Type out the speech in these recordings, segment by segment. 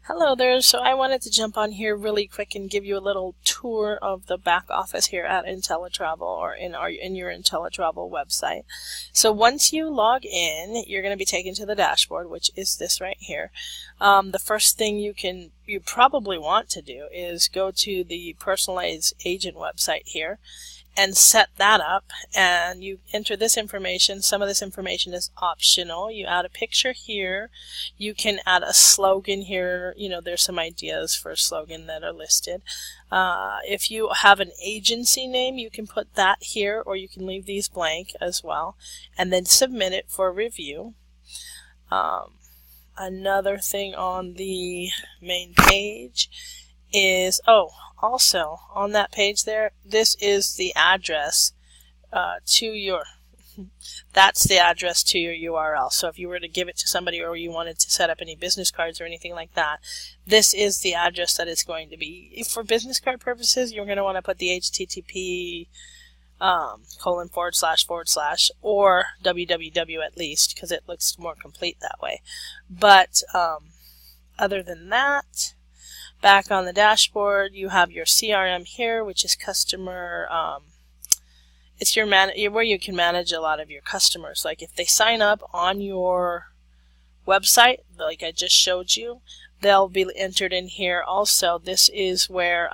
Hello there. So I wanted to jump on here really quick and give you a little tour of the back office here at Inteletravel or in your Inteletravel website. So once you log in, you're going to be taken to the dashboard, which is this right here. The first thing you probably want to do is go to the personalized agent website here and set that up, and you enter this information. Some of this information is optional. You add a picture here. You can add a slogan here. You know, there's some ideas for a slogan that are listed. If you have an agency name, you can put that here, or you can leave these blank as well, and then submit it for review. Another thing on the main page is, also on that page there, this is the address that's the address to your URL. So if you were to give it to somebody or you wanted to set up any business cards or anything like that, this is the address that it's going to be. For business card purposes, you're going to want to put the HTTP :// or www at least, because it looks more complete that way. But other than that, back on the dashboard, you have your CRM here, which is customer. It's where you can manage a lot of your customers. Like if they sign up on your website, like I just showed you, they'll be entered in here. Also, this is where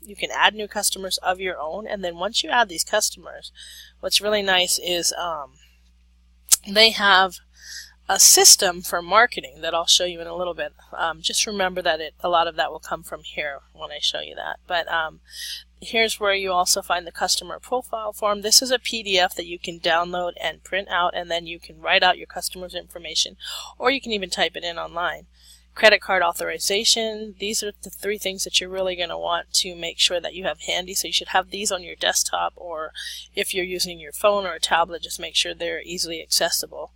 you can add new customers of your own. And then once you add these customers, what's really nice is they have a system for marketing that I'll show you in a little bit. Just remember that a lot of that will come from here when I show you that. But here's where you also find the customer profile form. This is a PDF that you can download and print out, and then you can write out your customer's information, or you can even type it in online. Credit card authorization. These are the three things that you're really going to want to make sure that you have handy. So you should have these on your desktop, or if you're using your phone or a tablet, just make sure they're easily accessible.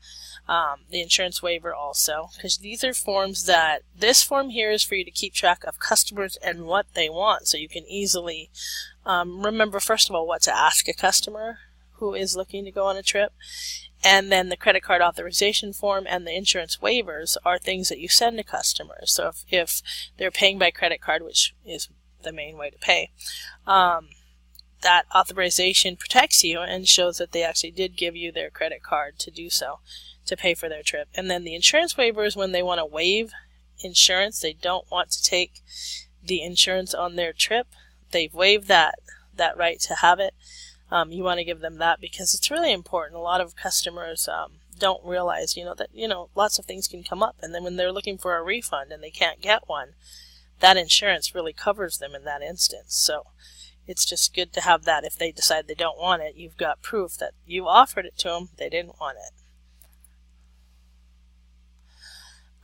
The insurance waiver also, because these are forms that, this form here is for you to keep track of customers and what they want, so you can easily remember, first of all, what to ask a customer who is looking to go on a trip. And then the credit card authorization form and the insurance waivers are things that you send to customers. So if they're paying by credit card, which is the main way to pay, that authorization protects you and shows that they actually did give you their credit card to do so, to pay for their trip. And then the insurance waiver is when they want to waive insurance. They don't want to take the insurance on their trip. They've waived that right to have it. You want to give them that because it's really important. A lot of customers don't realize, that lots of things can come up, and then when they're looking for a refund and they can't get one, that insurance really covers them in that instance. So it's just good to have that. If they decide they don't want it, you've got proof that you offered it to them, they didn't want it.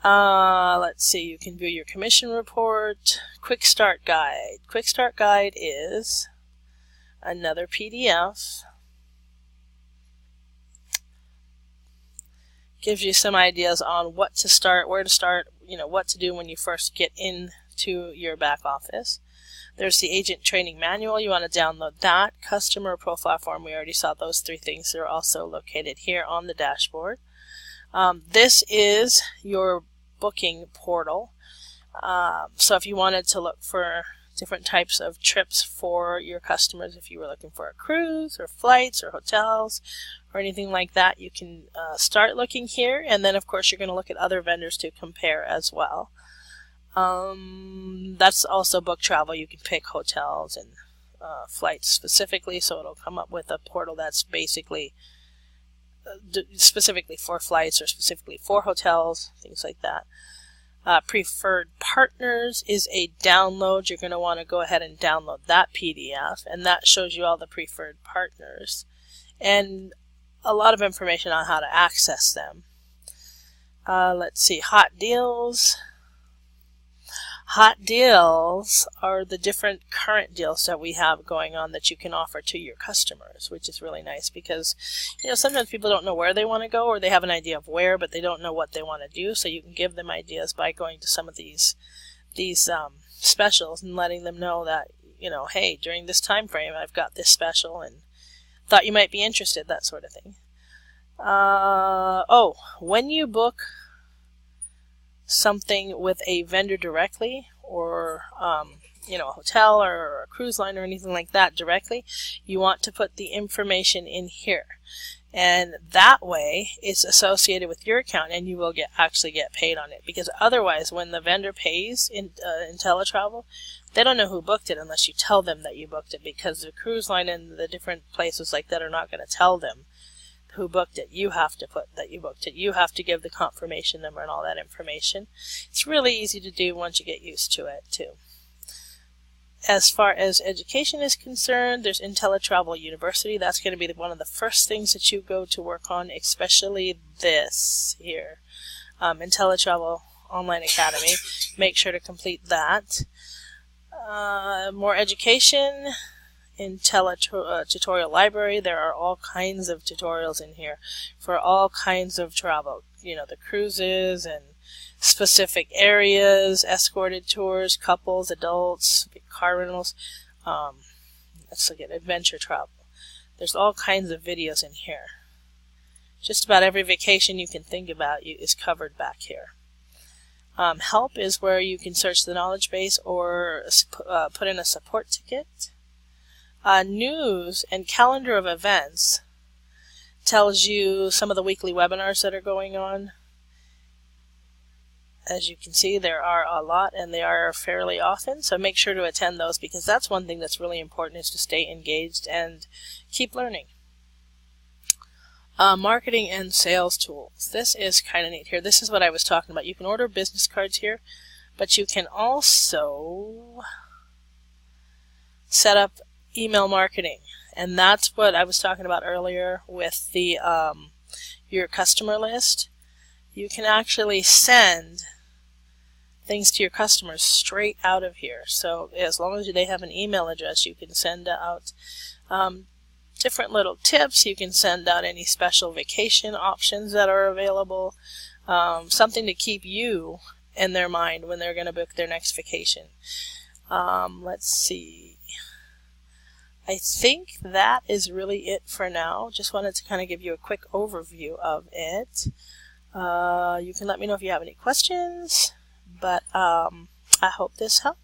Let's see, you can view your commission report. Quick Start Guide. Quick Start Guide is another PDF. Gives you some ideas on what to start, where to start, what to do when you first get into your back office. There's the agent training manual. You want to download that. Customer profile form. We already saw those three things. They're also located here on the dashboard. This is your booking portal. So if you wanted to look for different types of trips for your customers, if you were looking for a cruise or flights or hotels or anything like that, you can start looking here, and then of course you're going to look at other vendors to compare as well. That's also book travel. You can pick hotels and flights specifically, so it'll come up with a portal that's basically specifically for flights or specifically for hotels, things like that. Preferred partners is a download. You're going to want to go ahead and download that PDF, and that shows you all the preferred partners and a lot of information on how to access them. Let's see, hot deals. Hot deals are the different current deals that we have going on that you can offer to your customers, which is really nice because sometimes people don't know where they want to go, or they have an idea of where, but they don't know what they want to do. So you can give them ideas by going to some of these specials and letting them know that, hey, during this time frame I've got this special and thought you might be interested, that sort of thing. When you book something with a vendor directly, or you know, a hotel or a cruise line or anything like that directly, you want to put the information in here. And that way it's associated with your account, and you will actually get paid on it. Because otherwise, when the vendor pays in Inteletravel, they don't know who booked it unless you tell them that you booked it, because the cruise line and the different places like that are not going to tell them who booked it. You have to put that you booked it. You have to give the confirmation number and all that information. It's really easy to do once you get used to it too. As far as education is concerned, there's Inteletravel University. That's going to be one of the first things that you go to work on, especially this here, Inteletravel Online Academy. Make sure to complete that. More education, Tutorial Library. There are all kinds of tutorials in here for all kinds of travel. You know, the cruises and specific areas, escorted tours, couples, adults, car rentals. Let's look at adventure travel. There's all kinds of videos in here. Just about every vacation you can think about is covered back here. Help is where you can search the knowledge base or put in a support ticket. News and calendar of events tells you some of the weekly webinars that are going on. As you can see, there are a lot, and they are fairly often, so make sure to attend those, because that's one thing that's really important, is to stay engaged and keep learning. Marketing and sales tools. This is kind of neat here. This is what I was talking about. You can order business cards here, but you can also set up email marketing, and that's what I was talking about earlier with the your customer list. You can actually send things to your customers straight out of here. So as long as they have an email address, you can send out different little tips. You can send out any special vacation options that are available, something to keep you in their mind when they're going to book their next vacation. Let's see. I think that is really it for now. Just wanted to kind of give you a quick overview of it. You can let me know if you have any questions, but I hope this helped.